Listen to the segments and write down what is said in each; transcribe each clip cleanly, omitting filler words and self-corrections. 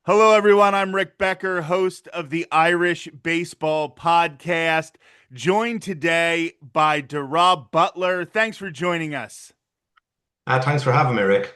Hello, everyone. I'm Rick Becker, host of the Irish Baseball Podcast, joined today by Darragh Butler. Thanks for joining us. Thanks for having me, Rick.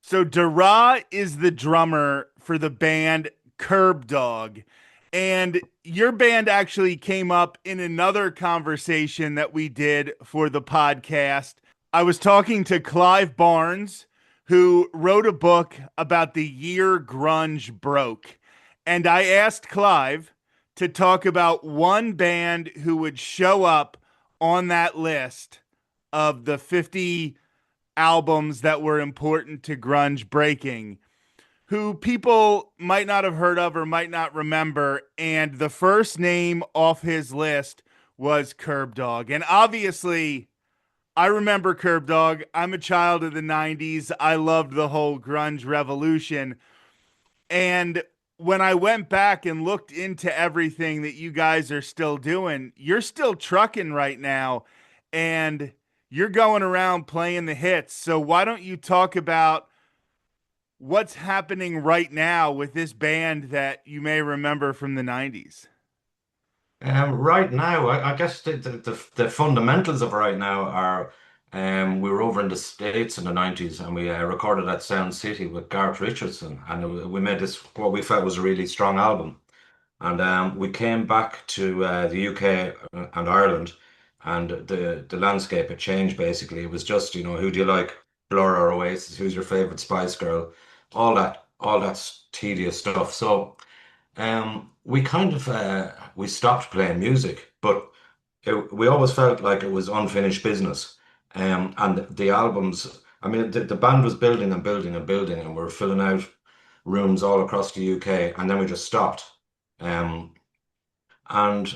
So, Darragh is the drummer for the band Kerbdog. And your band actually came up in another conversation that we did for the podcast. I was talking to Clive Barnes, who wrote a book about the year grunge broke. And I asked Clive to talk about one band who would show up on that list of the 50 albums that were important to grunge breaking, who people might not have heard of or might not remember. And the first name off his list was Kerbdog. And obviously, I remember Kerbdog. I'm a child of the 90s. I loved the whole grunge revolution. And when I went back and looked into everything that you guys are still doing, you're still trucking right now and you're going around playing the hits. So why don't you talk about what's happening right now with this band that you may remember from the 90s? Right now, I guess the fundamentals of right now are we were over in the States in the 90s and we recorded at Sound City with Garth Richardson, and we made this what we felt was a really strong album. And we came back to the UK and Ireland, and the landscape had changed basically. It was just, who do you like? Blur or Oasis? Who's your favorite Spice Girl? All that tedious stuff. So we kind of we stopped playing music, but we always felt like it was unfinished business. And the albums, I mean, the band was building and building and building, and we were filling out rooms all across the UK, and then we just stopped. Um, and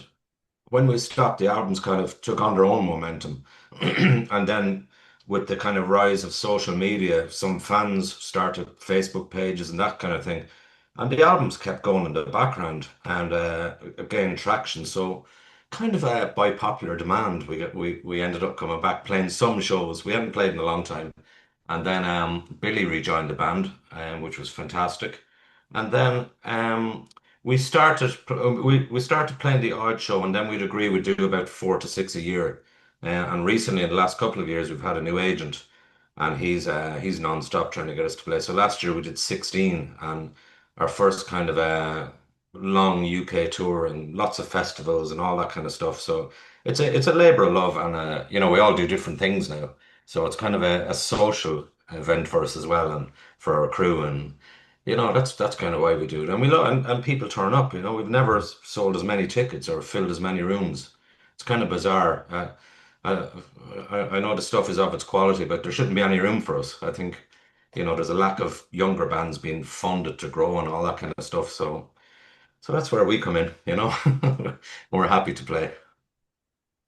when we stopped, the albums kind of took on their own momentum. And then with the kind of rise of social media, some fans started Facebook pages and that kind of thing. And the albums kept going in the background and gained traction. So kind of by popular demand, we ended up coming back playing some shows. We hadn't played in a long time. And then Billy rejoined the band, which was fantastic. And then we started playing the odd show, and then we'd agree we'd do about 4 to 6 a year. And recently, in the last couple of years, we've had a new agent, and he's non-stop trying to get us to play. So last year we did 16, and our first kind of long UK tour, and lots of festivals and all that kind of stuff. So it's a labor of love, and we all do different things now. So it's kind of a social event for us as well, and for our crew, and that's kind of why we do it. And we love and people turn up. We've never sold as many tickets or filled as many rooms. It's kind of bizarre. I, I know the stuff is of its quality, but there shouldn't be any room for us. I think, there's a lack of younger bands being funded to grow and all that kind of stuff. So that's where we come in. We're happy to play.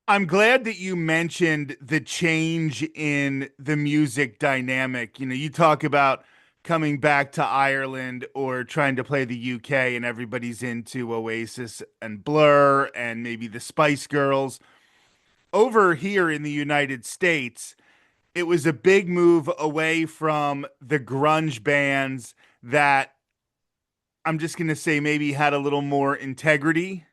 I'm glad that you mentioned the change in the music dynamic. You talk about coming back to Ireland or trying to play the UK, and everybody's into Oasis and Blur and maybe the Spice Girls. Over here in the United States, it was a big move away from the grunge bands that I'm just going to say maybe had a little more integrity,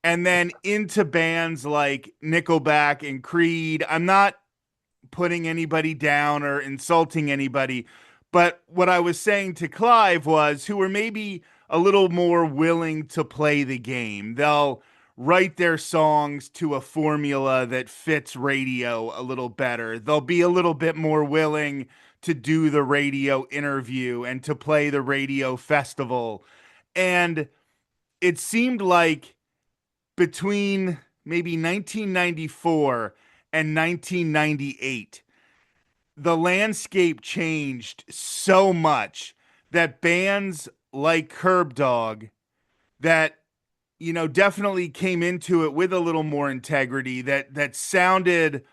and then into bands like Nickelback and Creed. I'm not putting anybody down or insulting anybody, but what I was saying to Clive was who were maybe a little more willing to play the game. They'll write their songs to a formula that fits radio a little better. They'll be a little bit more willing to do the radio interview and to play the radio festival. And it seemed like between maybe 1994 and 1998, the landscape changed so much that bands like Curb Dog that definitely came into it with a little more integrity, that sounded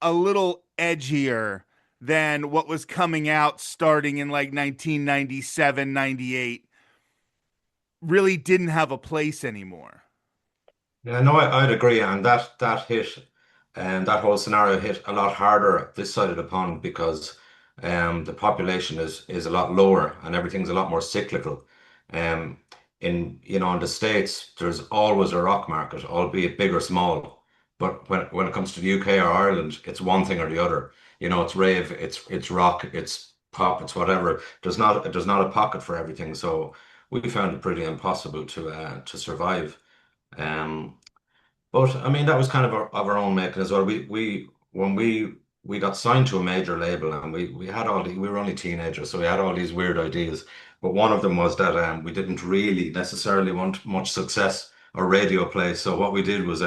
a little edgier than what was coming out starting in like 1997, 98, really didn't have a place anymore. Yeah, no, I'd agree, and that hit, and that whole scenario hit a lot harder this side of the pond because The population is a lot lower and everything's a lot more cyclical. Um, in the States, there's always a rock market, albeit big or small. But when it comes to the UK or Ireland, it's one thing or the other. It's rave, it's rock, it's pop, it's whatever. There's not a pocket for everything. So we found it pretty impossible to survive. Um, but I mean, that was kind of our own making as well. We when we got signed to a major label, and we had we were only teenagers, so we had all these weird ideas. But one of them was that we didn't really necessarily want much success or radio play. So what we did was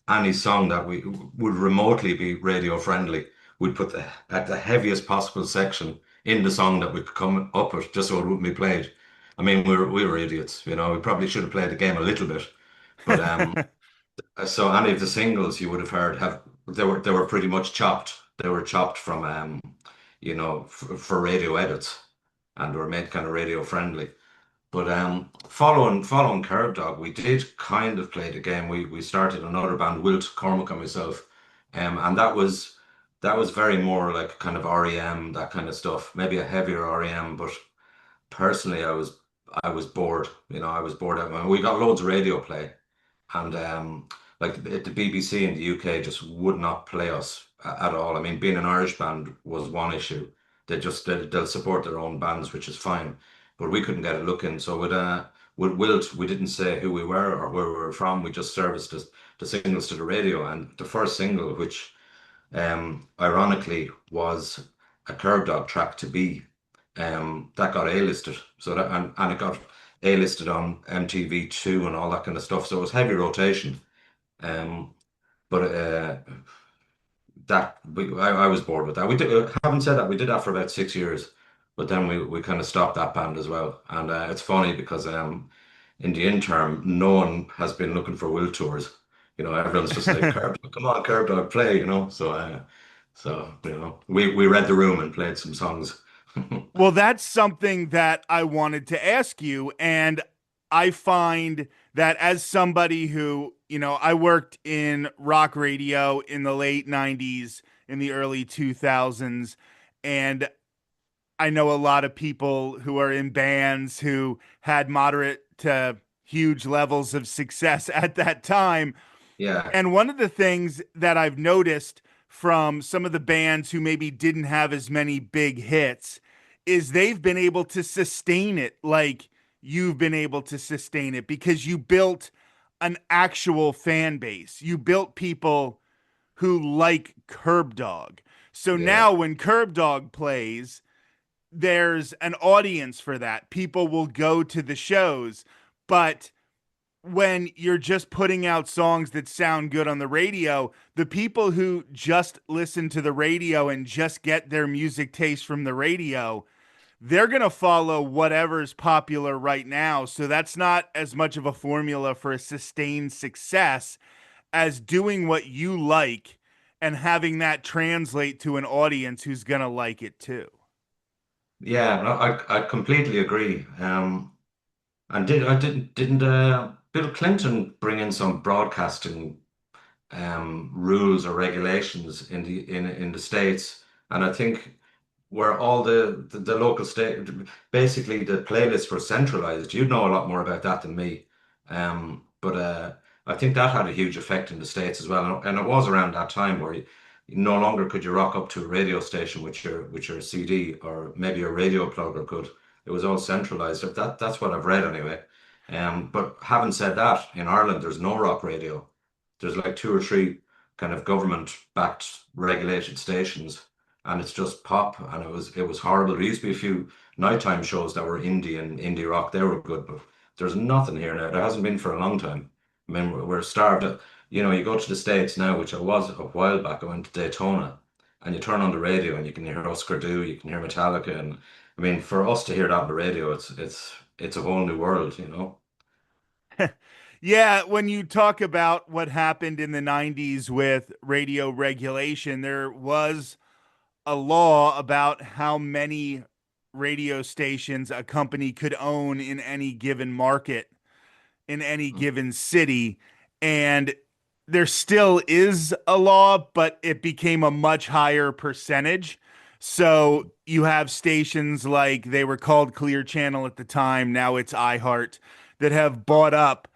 any song that we would remotely be radio friendly, we'd put at the heaviest possible section in the song that we could come up with, just so it wouldn't be played. I mean, we were idiots, We probably should have played the game a little bit, but so any of the singles you would have heard they were pretty much chopped. They were chopped from for radio edits, and were made kind of radio friendly. But following Kerbdog, we did kind of play the game. We started another band, Wilt, Cormac and myself, and that was very more like kind of REM, that kind of stuff, maybe a heavier REM. But personally, I was bored. I was bored. We got loads of radio play, and like the BBC in the UK just would not play us at all. I mean, being an Irish band was one issue. They'll support their own bands, which is fine, but we couldn't get a look in. So with Wilt, we didn't say who we were or where we were from. We just serviced the singles to the radio, and the first single, which ironically was a Curb Dog track to be, that got A-listed. So and it got A-listed on MTV2 and all that kind of stuff. So it was heavy rotation. Um, but I was bored with that. We did, having said that, we did that for about 6 years, but then we kind of stopped that band as well. And it's funny because in the interim, no one has been looking for Will tours. Everyone's just like, come on, Curb Dog, play. So we read the room and played some songs. Well, that's something that I wanted to ask you. And I find that as somebody who, I worked in rock radio in the late 90s, in the early 2000s, and I know a lot of people who are in bands who had moderate to huge levels of success at that time. Yeah, And one of the things that I've noticed from some of the bands who maybe didn't have as many big hits is they've been able to sustain it like you've been able to sustain it because you built an actual fan base. You built people who like Curb Dog. So yeah. now when Curb Dog plays, there's an audience for that. People will go to the shows, but when you're just putting out songs that sound good on the radio, the people who just listen to the radio and just get their music taste from the radio, they're going to follow whatever's popular right now. So that's not as much of a formula for a sustained success as doing what you like and having that translate to an audience who's going to like it too. Yeah, no, I completely agree. And didn't Bill Clinton bring in some broadcasting rules or regulations in the States? And I think where all the local state, basically the playlists were centralized. You'd know a lot more about that than me. But I think that had a huge effect in the States as well. And it was around that time where no longer could you rock up to a radio station with your CD or maybe a radio plugger could. It was all centralized. That's what I've read anyway. But having said that, in Ireland there's no rock radio. There's like two or three kind of government-backed regulated stations, and it's just pop, and it was horrible. There used to be a few nighttime shows that were indie and indie rock. They were good, but there's nothing here now. There hasn't been for a long time. I mean, we're starved. You go to the States now, which I was a while back. I went to Daytona, and you turn on the radio and you can hear Husker Du, you can hear Metallica, and I mean, for us to hear that on the radio, it's a whole new world. Yeah, when you talk about what happened in the 90s with radio regulation, there was a law about how many radio stations a company could own in any given market, in any given city. And there still is a law, but it became a much higher percentage. So you have stations like they were called Clear Channel at the time, now it's iHeart, that have bought up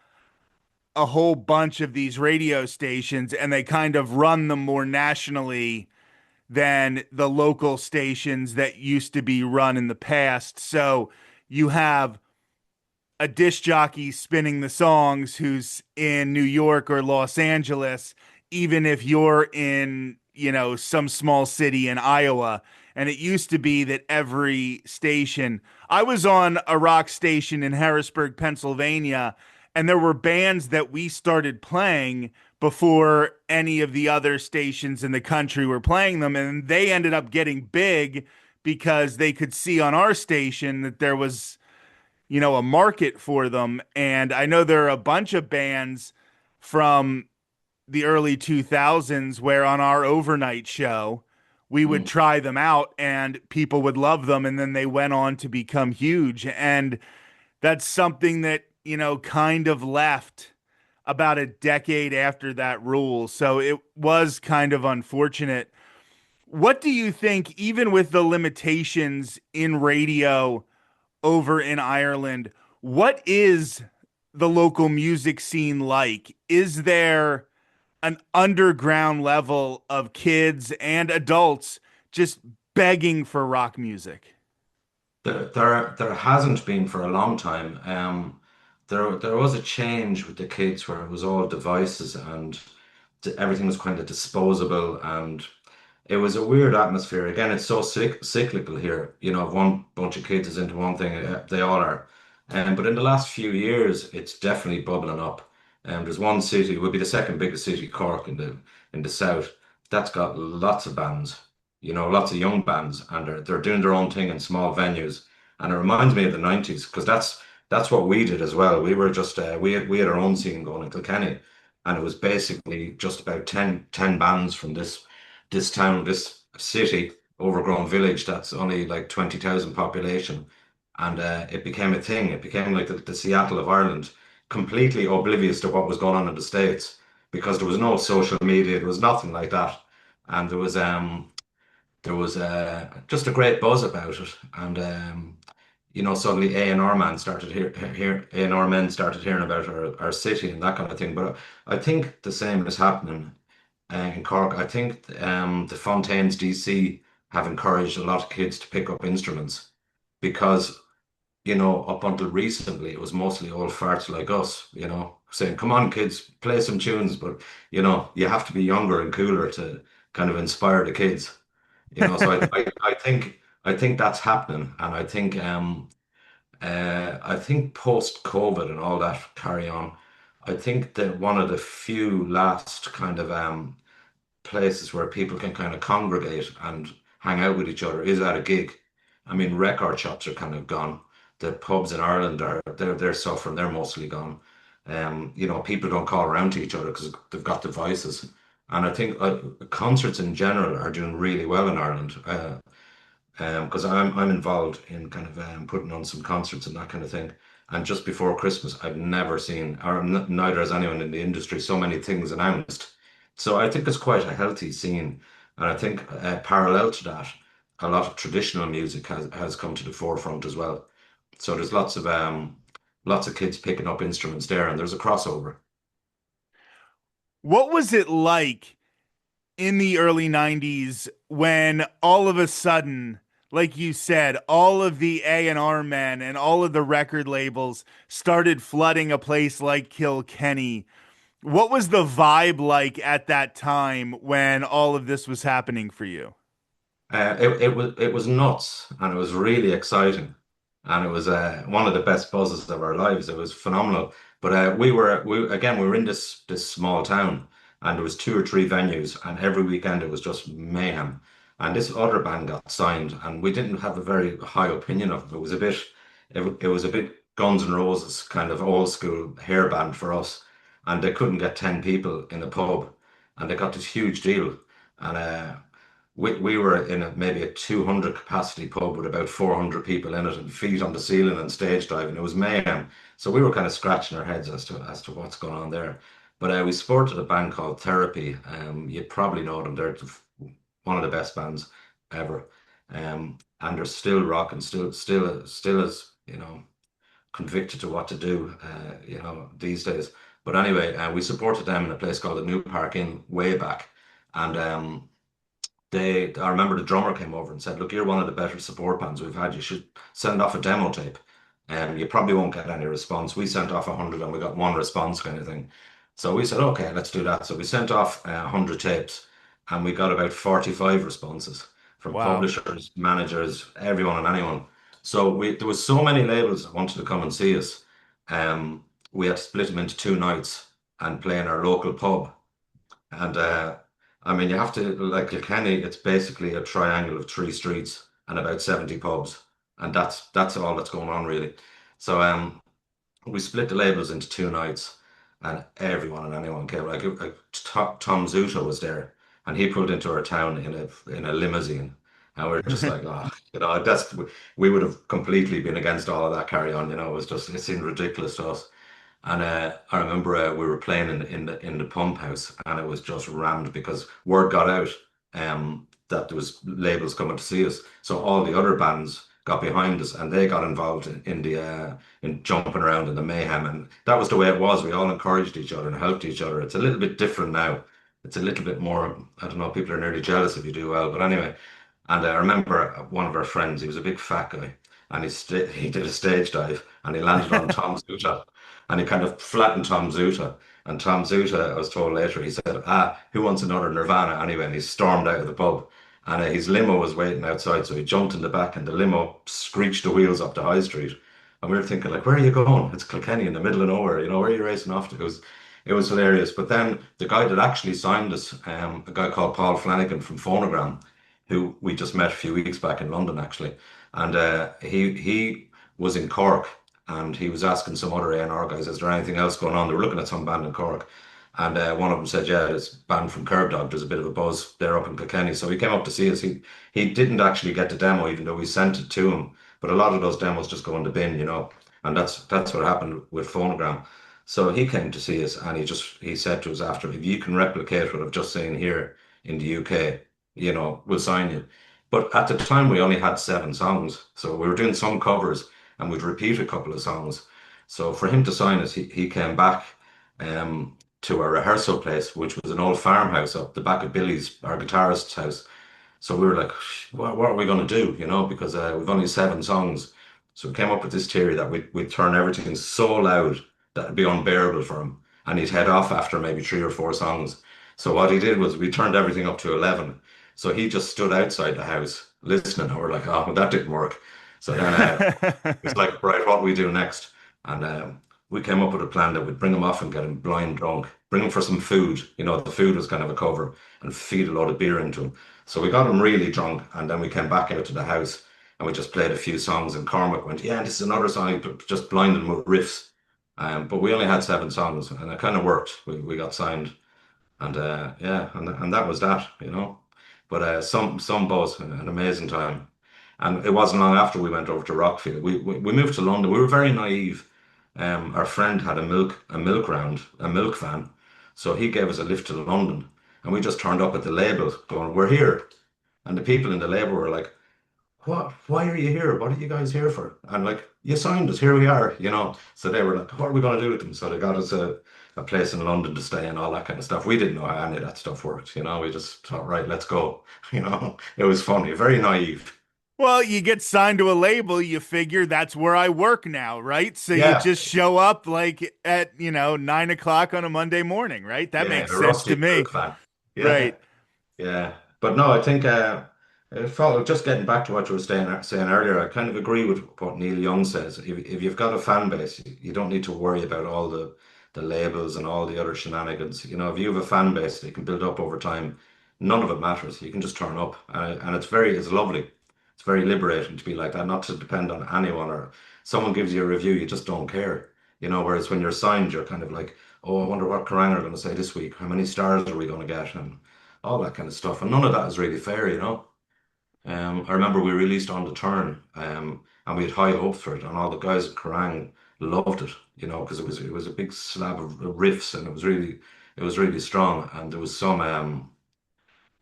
a whole bunch of these radio stations and they kind of run them more nationally than the local stations that used to be run in the past. So you have a disc jockey spinning the songs who's in New York or Los Angeles, even if you're in, some small city in Iowa. And it used to be that every station, I was on a rock station in Harrisburg, Pennsylvania, and there were bands that we started playing before any of the other stations in the country were playing them. And they ended up getting big because they could see on our station that there was a market for them. And I know there are a bunch of bands from the early 2000s where on our overnight show, we would Mm. try them out and people would love them. And then they went on to become huge. And that's something that, kind of left about a decade after that rule. So it was kind of unfortunate. What do you think, even with the limitations in radio over in Ireland, what is the local music scene like? Is there an underground level of kids and adults just begging for rock music? There hasn't been for a long time. There was a change with the kids where it was all devices and everything was kind of disposable, and it was a weird atmosphere. Again, it's so cyclical here. You know, if one bunch of kids is into one thing, they all are. But in the last few years, it's definitely bubbling up. There's one city, it would be the second biggest city, Cork, in the south. That's got lots of bands. You know, lots of young bands, and they're doing their own thing in small venues. And it reminds me of the 90s because that's what we did as well. We were just we had our own scene going in Kilkenny, and it was basically just about ten bands from this town, this city, overgrown village that's only like 20,000 population. And it became a thing. It became like the Seattle of Ireland, completely oblivious to what was going on in the States because there was no social media, there was nothing like that. And there was just a great buzz about it. And suddenly A&R man started A&R men started hearing about our city and that kind of thing. But I think the same is happening in Cork. I think the Fontaines DC have encouraged a lot of kids to pick up instruments because, up until recently, it was mostly old farts like us, saying, come on, kids, play some tunes. But, you have to be younger and cooler to kind of inspire the kids, So I think that's happening. And I think post COVID and all that carry on, I think that one of the few last kind of places where people can kind of congregate and hang out with each other is at a gig. I mean, record shops are kind of gone. The pubs in Ireland they're suffering. They're mostly gone. People don't call around to each other because they've got devices. And I think concerts in general are doing really well in Ireland. Because I'm involved in kind of putting on some concerts and that kind of thing. And just before Christmas, I've never seen, or neither has anyone in the industry, so many things announced. So I think it's quite a healthy scene, and I think parallel to that, a lot of traditional music has come to the forefront as well. So there's lots of kids picking up instruments there, and there's a crossover. What was it like in the early 90s when all of a sudden, like you said, all of the A&R men and all of the record labels started flooding a place like Kilkenny? What was the vibe like at that time when all of this was happening for you? It was nuts, and it was really exciting, and it was one of the best buzzes of our lives. It was phenomenal. But we were in this small town, and there was two or three venues, and every weekend it was just mayhem. And this other band got signed, and we didn't have a very high opinion of it. It was a bit Guns N' Roses kind of old school hair band for us, and they couldn't get 10 people in a pub, and they got this huge deal. And we were in maybe a 200 capacity pub with about 400 people in it and feet on the ceiling and stage diving. It was mayhem. So we were kind of scratching our heads as to what's going on there. But we supported a band called Therapy. You probably know them. They're one of the best bands ever. And they're still rocking, still as convicted to what to do, these days. But anyway, we supported them in a place called the New Park Inn way back, and I remember the drummer came over and said, "Look, you're one of the better support bands we've had. You should send off a demo tape." You probably won't get any response. We sent off 100 and we got one response kind of thing. So we said, "Okay, let's do that." So we sent off 100 tapes and we got about 45 responses from Wow. publishers, managers, everyone and anyone. So there was so many labels that wanted to come and see us. We had to split them into 2 nights and play in our local pub. And I mean, you have to, like Kilkenny, it's basically a triangle of 3 streets and about 70 pubs. And that's all that's going on really. So we split the labels into 2 nights and everyone and anyone came. Tom Zuta was there and he pulled into our town in a limousine. And we are just like, oh, we would have completely been against all of that carry on, it seemed ridiculous to us. And I remember we were playing in the pump house, and it was just rammed because word got out that there was labels coming to see us. So all the other bands got behind us, and they got involved in jumping around in the mayhem. And that was the way it was. We all encouraged each other and helped each other. It's a little bit different now. It's a little bit more. I don't know. People are nearly jealous if you do well, but anyway. And I remember one of our friends. He was a big fat guy, and he did a stage dive, and he landed on Tom's boot and he kind of flattened Tom Zuta. And Tom Zuta, I was told later, he said, who wants another Nirvana anyway? And he stormed out of the pub. And his limo was waiting outside, so he jumped in the back, and the limo screeched the wheels up the high street. And we were thinking, like, where are you going? It's Kilkenny in the middle of nowhere. Where are you racing off to? It was hilarious. But then the guy that actually signed us, a guy called Paul Flanagan from Phonogram, who we just met a few weeks back in London, actually, and he was in Cork, and he was asking some other A&R guys, is there anything else going on? They were looking at some band in Cork. And one of them said, yeah, this band from Kerbdog, there's a bit of a buzz there up in Kilkenny. So he came up to see us. He didn't actually get the demo, even though we sent it to him. But a lot of those demos just go in the bin. And that's what happened with Phonogram. So he came to see us, and he said to us after, if you can replicate what I've just seen here in the UK, we'll sign you. But at the time, we only had 7 songs. So we were doing some covers and we'd repeat a couple of songs. So for him to sign us, he came back to our rehearsal place, which was an old farmhouse up the back of Billy's, our guitarist's house. So we were like, what are we going to do? Because we've only 7 songs. So we came up with this theory that we'd turn everything so loud that it'd be unbearable for him. And he'd head off after maybe 3 or 4 songs. So what he did was we turned everything up to 11. So he just stood outside the house listening. And we're like, oh, well, that didn't work. So then it's like, right, what do we do next? And we came up with a plan that we'd bring him off and get him blind drunk, bring him for some food. The food was kind of a cover, and feed a load of beer into him. So we got him really drunk, and then we came back out to the house and we just played a few songs. And Cormac went, yeah, this is another song, just blinded him with riffs. But we only had 7 songs, and it kind of worked. We got signed, and yeah, and that was that. But some buzz, an amazing time. And it wasn't long after we went over to Rockfield. We moved to London. We were very naive. Our friend had a milk van, so he gave us a lift to London, and we just turned up at the label, going, "We're here." And the people in the label were like, "What? Why are you here? What are you guys here for?" And like, "You signed us. Here we are." So they were like, "What are we going to do with them?" So they got us a place in London to stay and all that kind of stuff. We didn't know how any of that stuff worked. We just thought, right, let's go. It was funny, very naive. Well, you get signed to a label, you figure that's where I work now, right? So you Yeah, just show up like at, 9 o'clock on a Monday morning, right? That yeah, makes the sense to rusty me. milk fan. Yeah. Right. Yeah, but no, I think just getting back to what you were saying earlier, I kind of agree with what Neil Young says. If you've got a fan base, you don't need to worry about all the labels and all the other shenanigans. If you have a fan base that you can build up over time, none of it matters. You can just turn up, and it's lovely. It's very liberating to be like that, not to depend on anyone or someone gives you a review, you just don't care. Whereas when you're signed, you're kind of like, oh, I wonder what Kerrang are going to say this week. How many stars are we going to get? And all that kind of stuff. And none of that is really fair. I remember we released On the Turn, and we had high hopes for it, and all the guys at Kerrang loved it, because it was a big slab of riffs, and it was really strong. And there was some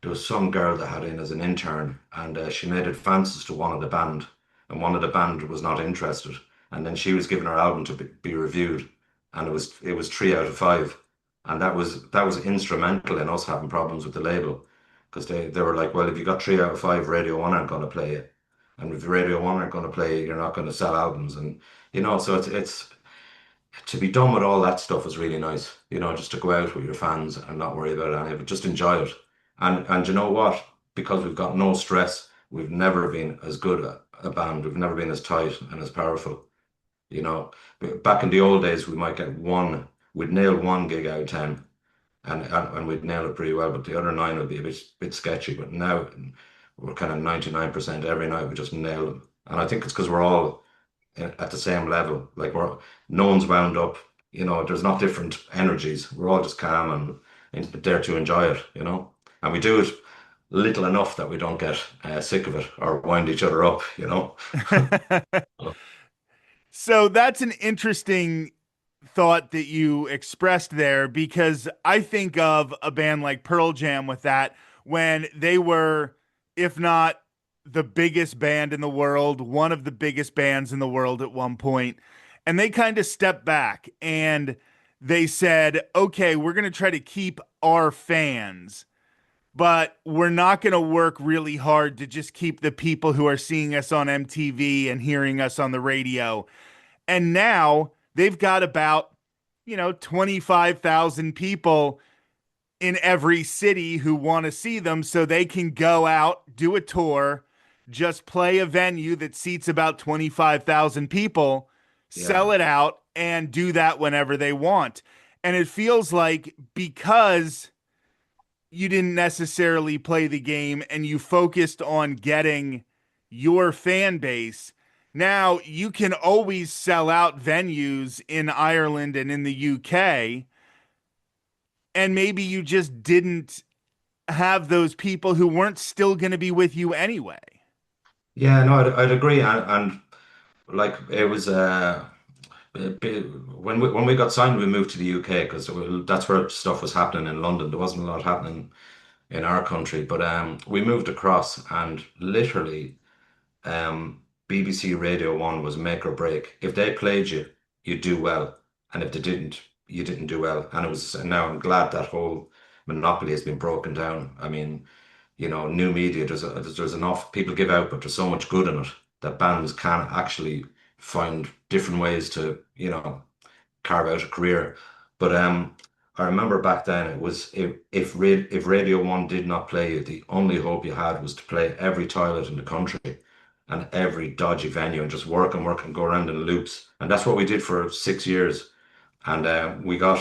there was some girl that had in as an intern, and she made advances to one of the band, and one of the band was not interested, and then she was given her album to be reviewed, and it was 3 out of 5, and that was instrumental in us having problems with the label, because they were like, well, if you got 3 out of 5, Radio One aren't going to play it, and if Radio One aren't going to play it, you're not going to sell albums, and so it's to be done with all that stuff was really nice. Just to go out with your fans and not worry about any of it, just enjoy it. And you know what? Because we've got no stress, we've never been as good a band. We've never been as tight and as powerful. You know, Back in the old days, we might get one, we'd nail one gig out of 10, and we'd nail it pretty well, but the other nine would be a bit sketchy. But now we're kind of 99% every night. We just nail them. And I think it's because we're all at the same level. Like no one's wound up. There's not different energies. We're all just calm and there to enjoy it. And we do it little enough that we don't get sick of it or wind each other up. So that's an interesting thought that you expressed there because I think of a band like Pearl Jam with that when they were, if not the biggest band in the world, one of the biggest bands in the world at one point, and they kind of stepped back and they said, okay, we're going to try to keep our fans, but we're not going to work really hard to just keep the people who are seeing us on MTV and hearing us on the radio. And now they've got about, 25,000 people in every city who want to see them so they can go out, do a tour, just play a venue that seats about 25,000 people, Yeah. sell it out, and do that whenever they want. And it feels like because you didn't necessarily play the game and you focused on getting your fan base, now you can always sell out venues in Ireland and in the UK. And maybe you just didn't have those people who weren't still going to be with you anyway. Yeah, no, I'd agree. And like it was when we got signed, we moved to the UK because that's where stuff was happening in London. There wasn't a lot happening in our country, but we moved across, and literally, BBC Radio One was make or break. If they played you, you do well, and if they didn't, you didn't do well. And it was, and now I'm glad that whole monopoly has been broken down. I mean, new media, there's enough people give out, but there's so much good in it that bands can actually find different ways to, carve out a career. But I remember back then it was if Radio One did not play you, the only hope you had was to play every toilet in the country and every dodgy venue and just work and go around in loops. And that's what we did for 6 years. And we got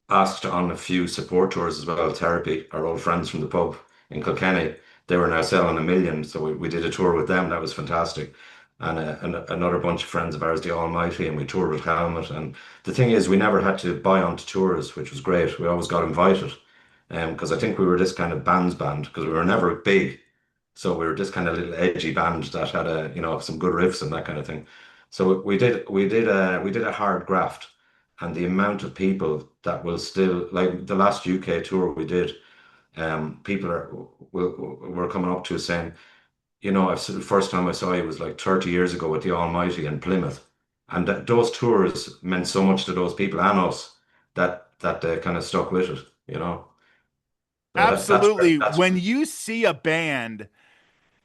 asked on a few support tours as well. Therapy, our old friends from the pub in Kilkenny, they were now selling 1 million. So we did a tour with them. That was fantastic. And another bunch of friends of ours, the Almighty, and we toured with Helmet. And the thing is, we never had to buy onto tours, which was great. We always got invited. Because I think we were this kind of band's band, because we were never big. So we were this kind of little edgy band that had some good riffs and that kind of thing. So we did a hard graft, and the amount of people that will still like the last UK tour we did, people were coming up to us saying, the first time I saw you was like 30 years ago with the Almighty in Plymouth, and those tours meant so much to those people and us that they kind of stuck with it. So Absolutely. that's When you see a band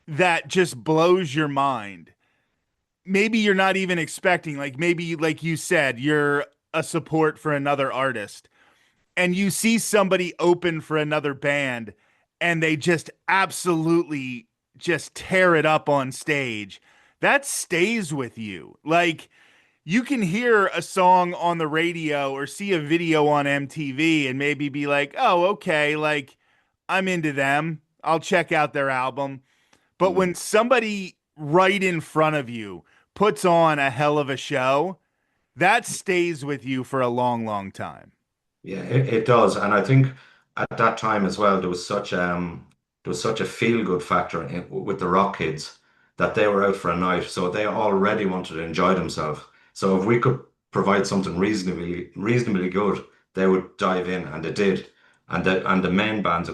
that just blows your mind, maybe you're not even expecting, like maybe, like you said, you're a support for another artist and you see somebody open for another band and they just absolutely just tear it up on stage. That stays with you. Like you can hear a song on the radio or see a video on MTV and maybe be like, oh, okay, like I'm into them. I'll check out their album. But Mm. when somebody right in front of you puts on a hell of a show, that stays with you for a long, long time. Yeah, it does, and I think at that time as well, there was such a feel good factor with the rock kids that they were out for a night, so they already wanted to enjoy themselves. So if we could provide something reasonably good, they would dive in, and they did. And the main bands,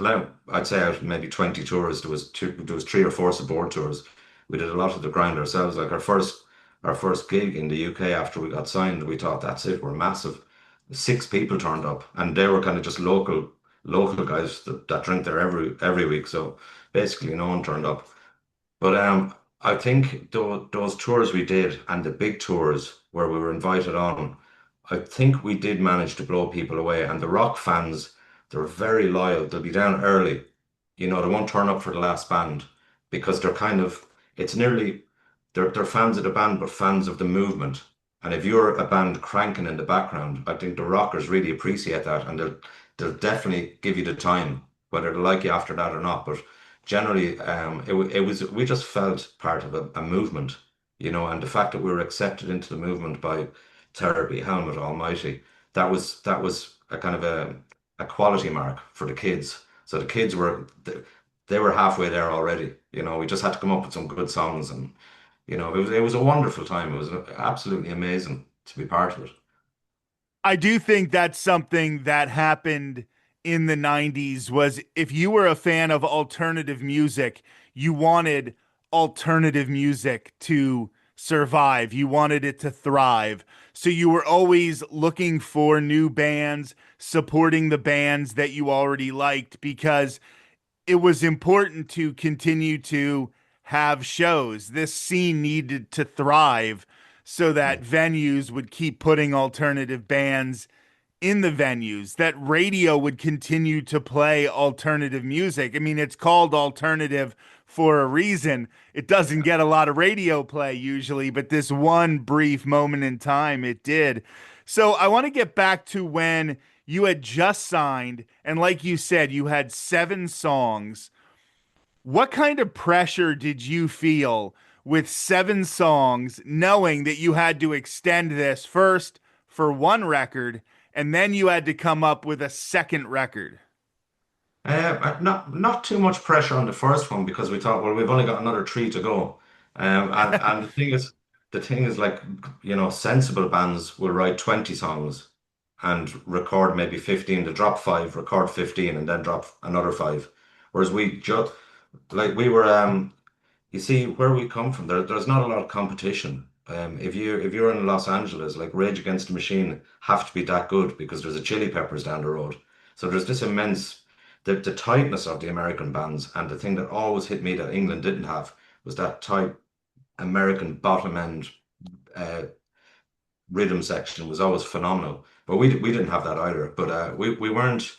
I'd say out of maybe 20 tours, there was three or four support tours. We did a lot of the grind ourselves. Like our first gig in the UK after we got signed, we thought that's it, we're massive. Six people turned up, and they were kind of just local guys that drink there every week. So basically, no one turned up. But I think those tours we did and the big tours where we were invited on, I think we did manage to blow people away. And the rock fans, they're very loyal. They'll be down early. They won't turn up for the last band because it's nearly, they're fans of the band, but fans of the movement. And if you're a band cranking in the background, I think the rockers really appreciate that, and they'll definitely give you the time, whether they like you after that or not. But generally, we just felt part of a movement, and the fact that we were accepted into the movement by Therapy, Helmet Almighty, that was a kind of a quality mark for the kids. So the kids they were halfway there already. We just had to come up with some good songs, and it was a wonderful time. It was absolutely amazing to be part of it. I do think that's something that happened in the 90s was if you were a fan of alternative music, you wanted alternative music to survive. You wanted it to thrive. So you were always looking for new bands, supporting the bands that you already liked because it was important to continue to have shows. This scene needed to thrive so Yeah. that venues would keep putting alternative bands in the venues, that radio would continue to play alternative music. I mean, it's called alternative for a reason. It doesn't Yeah. get a lot of radio play usually, but this one brief moment in time, it did. So I want to get back to when you had just signed, and like you said, you had 7 songs. What kind of pressure did you feel with 7 songs, knowing that you had to extend this first for one record, and then you had to come up with a second record? Not too much pressure on the first one because we thought, well, we've only got another three to go. And the thing is, like, sensible bands will write 20 songs and record maybe 15 to drop five, record 15, and then drop another five. Whereas we just like we were you see where we come from, there's not a lot of competition. If you're in Los Angeles, like Rage Against the Machine have to be that good because there's a Chili Peppers down the road. So there's this immense the tightness of the American bands, and the thing that always hit me that England didn't have was that tight American bottom end uh, rhythm section was always phenomenal. But we didn't have that either. But we weren't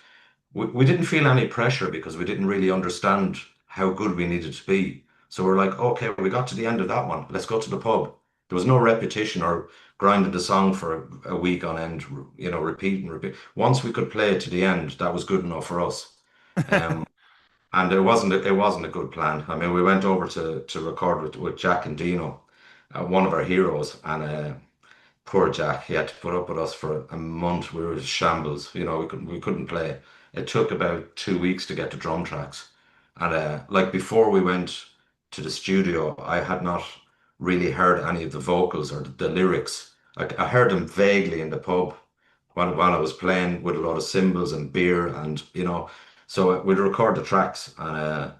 we didn't feel any pressure because we didn't really understand how good we needed to be. So we're like, okay, we got to the end of that one. Let's go to the pub. There was no repetition or grinding the song for a week on end, repeat and repeat. Once we could play it to the end, that was good enough for us. Um, and it wasn't a good plan. I mean, we went over to record with Jack and Dino, one of our heroes, and poor Jack, he had to put up with us for a month. We were shambles. We couldn't play. It took about 2 weeks to get the drum tracks. And like before we went to the studio, I had not really heard any of the vocals or the lyrics. Like I heard them vaguely in the pub while I was playing with a lot of cymbals and beer, and we'd record the tracks, and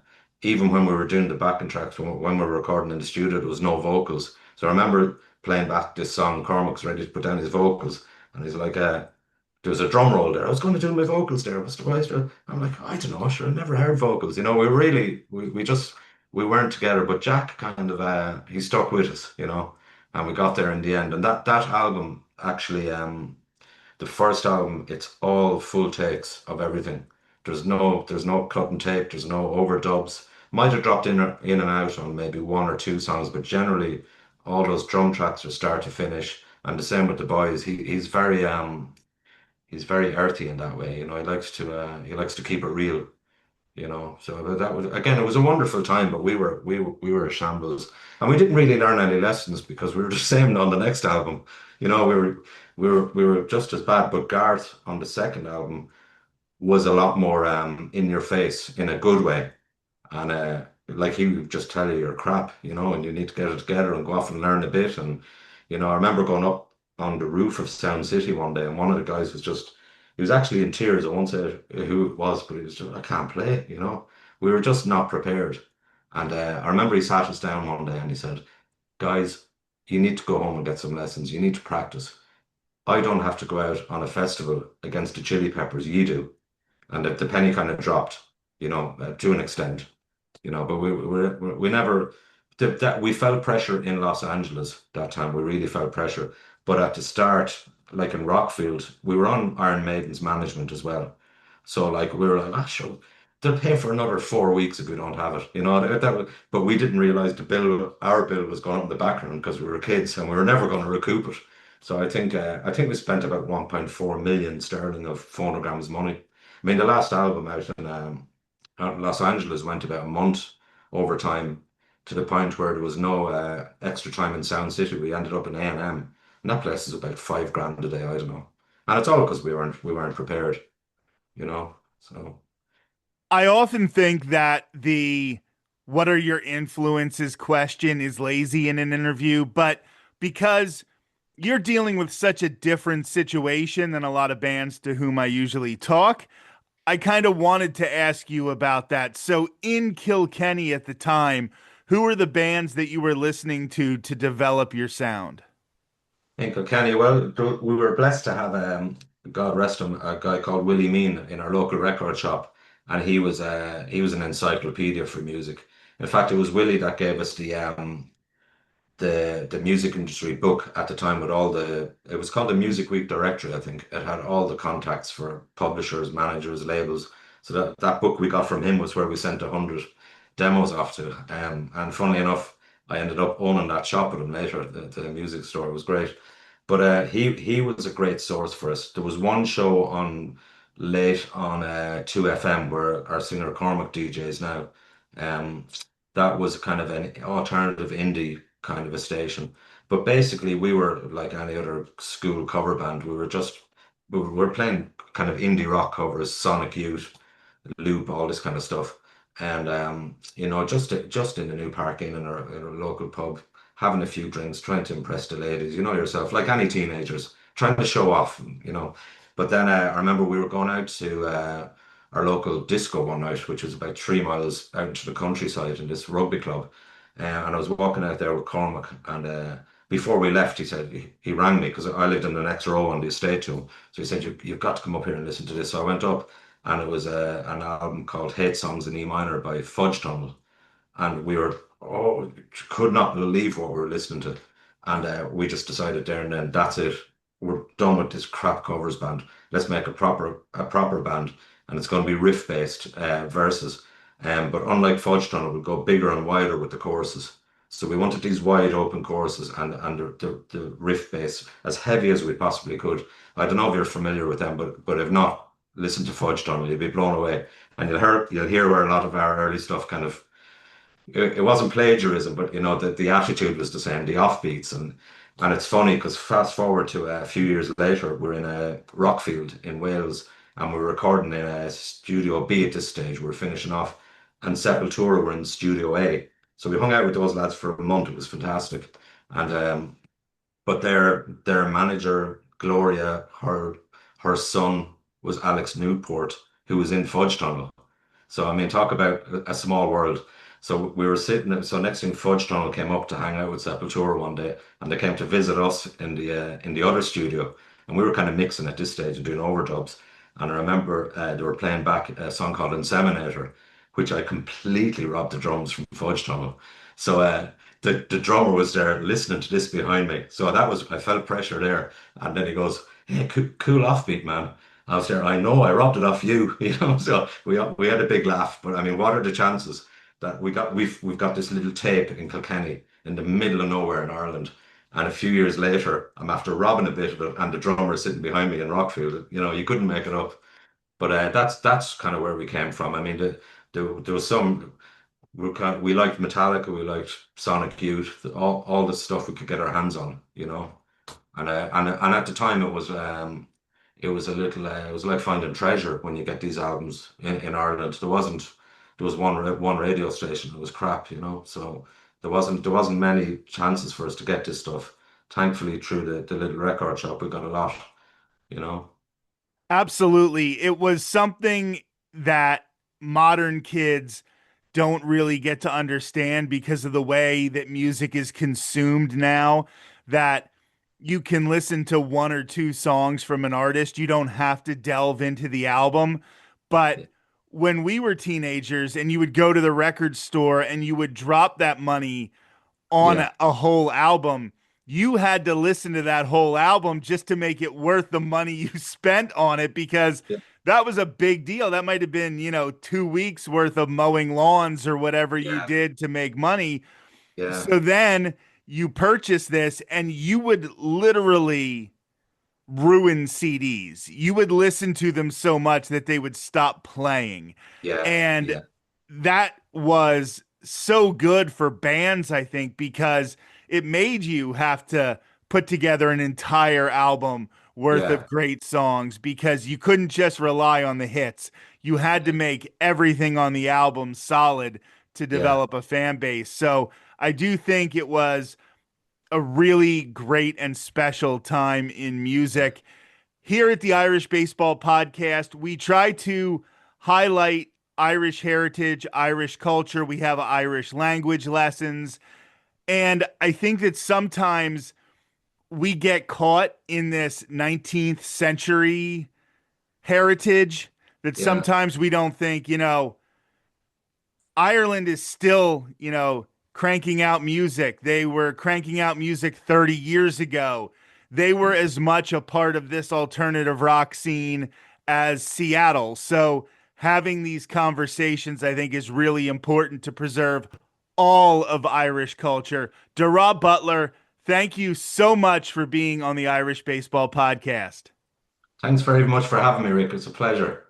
even when we were doing the backing tracks, when we were recording in the studio, there was no vocals. So I remember playing back this song. Cormac's ready to put down his vocals, and he's like, there was a drum roll there. I was going to do my vocals there. What's the voice? I'm like, I don't know, sure, I never heard vocals. We weren't together, but Jack kind of he stuck with us, and we got there in the end. And that album actually, the first album, it's all full takes of everything. There's no cut and tape. There's no overdubs. Might have dropped in and out on maybe one or two songs, but generally all those drum tracks are start to finish. And the same with the boys. He's very earthy in that way. He likes to keep it real. So that was, again, it was a wonderful time, but we were a shambles, and we didn't really learn any lessons because we were the same on the next album. We were just as bad. But Garth on the second album was a lot more in your face in a good way. And like he would just tell you you're crap, and you need to get it together and go off and learn a bit. And I remember going up on the roof of Sound City one day, and one of the guys was just He was actually in tears. I won't say who it was, but he was just, I can't play, you know. We were just not prepared. And I remember he sat us down one day and he said, guys, you need to go home and get some lessons. You need to practice. I don't have to go out on a festival against the Chili Peppers. You do. And the penny kind of dropped, to an extent, but we never, that we felt pressure in Los Angeles that time. We really felt pressure. But at the start, like in Rockfield, we were on Iron Maiden's management as well. So like we were like, ah, sure, they'll pay for another 4 weeks if we don't have it. But we didn't realize our bill was going up in the background because we were kids and we were never going to recoup it. So I think we spent about 1.4 million sterling of phonograms money. I mean, the last album out in Los Angeles went about a month over time to the point where there was no extra time in Sound City. We ended up in A&M, and that place is about 5 grand a day. I don't know, and it's all because we weren't prepared, you know. So I often think that the what are your influences question is lazy in an interview, but because you're dealing with such a different situation than a lot of bands to whom I usually talk, I kind of wanted to ask you about that. So in Kilkenny at the time, who were the bands that you were listening to develop your sound? in Kilkenny, well, we were blessed to have God rest him, a guy called Willie Mean in our local record shop, and he was an encyclopedia for music. In fact, it was Willie that gave us the music industry book at the time with all the it was called the Music Week Directory, I think. It had all the contacts for publishers, managers, labels. So that book we got from him was where we sent 100 demos off to. And funnily enough, I ended up owning that shop with him later. The music store was great. But he was a great source for us. There was one show on late on 2FM where our singer Cormac DJs now. Um, that was kind of an alternative indie kind of a station. But basically, we were like any other school cover band. We were playing kind of indie rock covers, Sonic Youth, Loop, all this kind of stuff. And just in the new park in our local pub, having a few drinks, trying to impress the ladies, you know yourself, like any teenagers, trying to show off. But then I remember we were going out to our local disco one night, which was about 3 miles out into the countryside in this rugby club. And I was walking out there with Cormac, and before we left, he said he rang me because I lived in the next row on the estate to him. So he said, You've got to come up here and listen to this. So I went up, and it was an album called Hate Songs in E Minor by Fudge Tunnel, and we were could not believe what we were listening to, and we just decided there and then that's it. We're done with this crap covers band. Let's make a proper band, and it's going to be riff based verses. But unlike Fudge Tunnel, we'll go bigger and wider with the choruses. So we wanted these wide open choruses and the riff bass as heavy as we possibly could. I don't know if you're familiar with them, but if not, listen to Fudge Tunnel. You'll be blown away, and you'll hear where a lot of our early stuff kind of it wasn't plagiarism, but the attitude was the same, the offbeats, and it's funny because fast forward to a few years later, we're in a Rockfield in Wales, and we're recording in a Studio B at this stage. We're finishing off, and Sepultura were in Studio A. So we hung out with those lads for a month. It was fantastic, and but their manager Gloria, her son was Alex Newport, who was in Fudge Tunnel. So I mean, talk about a small world. So we were sitting. So next thing, Fudge Tunnel came up to hang out with Sepultura one day, and they came to visit us in the other studio, and we were kind of mixing at this stage and doing overdubs. And I remember they were playing back a song called Inseminator, which I completely robbed the drums from Fudge Tunnel. So the drummer was there listening to this behind me. So I felt pressure there, and then he goes, "Hey, cool offbeat, man." I was there. I know I robbed it off you, So we had a big laugh. But I mean, what are the chances that we've got this little tape in Kilkenny in the middle of nowhere in Ireland, and a few years later, I'm after robbing a bit of it, and the drummer is sitting behind me in Rockfield. You couldn't make it up. But that's kind of where we came from. I mean, there was we liked Metallica, we liked Sonic Youth, all the stuff we could get our hands on. And at the time it was like finding treasure when you get these albums in Ireland. There was one radio station that was crap. So there wasn't many chances for us to get this stuff. Thankfully, through the little record shop, we got a lot, you know. Absolutely. It was something that modern kids don't really get to understand because of the way that music is consumed now, that you can listen to one or two songs from an artist. You don't have to delve into the album. But Yeah, when we were teenagers and you would go to the record store and you would drop that money on yeah, a whole album, you had to listen to that whole album just to make it worth the money you spent on it because yeah, that was a big deal. That might have been, 2 weeks worth of mowing lawns or whatever you yeah, did to make money. yeah, So then you purchase this and you would literally ruin CDs. You would listen to them so much that they would stop playing. yeah, And yeah, that was so good for bands, I think, because it made you have to put together an entire album worth of yeah, great songs because you couldn't just rely on the hits. You had to make everything on the album solid to yeah, develop a fan base. So I do think it was a really great and special time in yeah. music. Here at the Irish Baseball Podcast, we try to highlight Irish heritage, Irish culture. We have Irish language lessons. And I think that sometimes we get caught in this 19th century heritage that Yeah. sometimes we don't think, Ireland is still, cranking out music. They were cranking out music 30 years ago. They were as much a part of this alternative rock scene as Seattle. So having these conversations, I think, is really important to preserve all of Irish culture. Darragh Butler, thank you so much for being on the Irish Baseball Podcast. Thanks very much for having me, Rick. It's a pleasure.